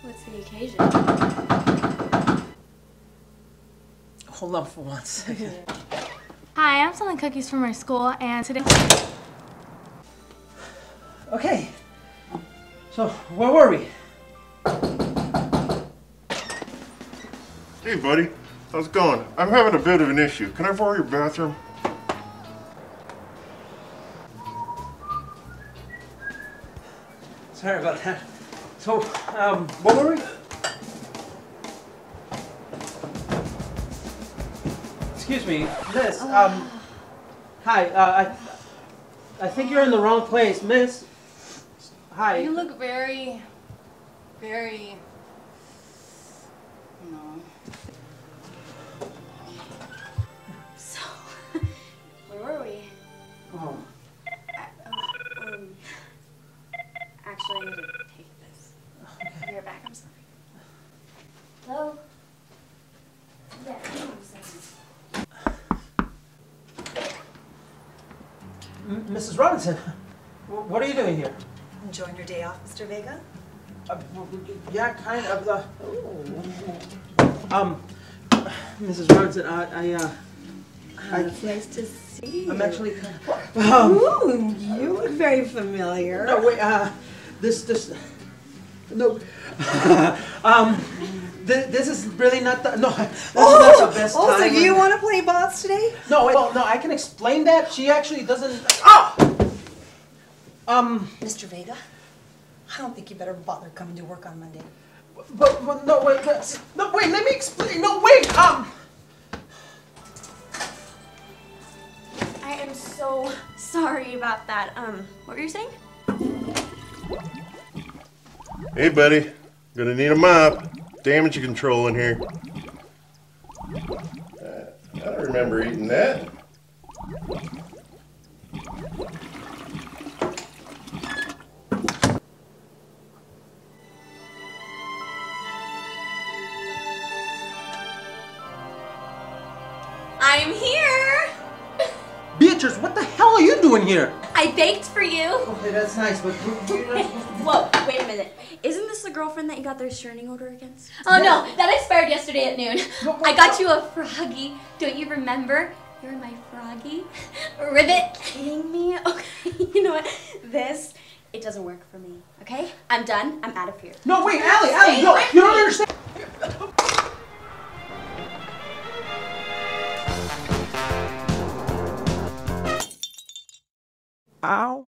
What's the occasion? Hold on for 1 second. Hi, I'm selling cookies from our school, and today... Okay. So, where were we? Hey, buddy. How's it going? I'm having a bit of an issue. Can I borrow your bathroom? Sorry about that. So, where were we? Excuse me, miss, hi, I think you're in the wrong place, miss. Hi. You look very... No. So, where were we? Oh. Actually, I need to take this. I'll be right back, I'm sorry. Hello? Yeah, hang on a second. Mrs. Robinson, what are you doing here? Enjoying your day off, Mr. Vega? Yeah, kind of. Mrs. Robinson, It's nice to see you. I'm actually Ooh, you look very familiar. No, wait, no, this is really not the, no, this is not the best time. So you want to play boss today? No, well, no, I can explain that. She actually doesn't, Mr. Vega, I don't think you better bother coming to work on Monday. but no, wait, no, wait, let me explain, no, wait, I am so sorry about that. What were you saying? Hey, buddy. Gonna need a mop. Damage control in here. I don't remember eating that. I'm here! Beatrice, what the hell are you doing here? I baked for you. Okay, that's nice, but you're not supposed to... Whoa, wait a minute. Isn't this the girlfriend that you got the restraining order against? Oh no, that expired yesterday at noon. No, I got you a froggy. Don't you remember? You're my froggy. Ribbit. Kidding me? Okay, you know what? This, it doesn't work for me. Okay? I'm done. I'm out of here. No, wait, Allie, no, you don't understand. Ow.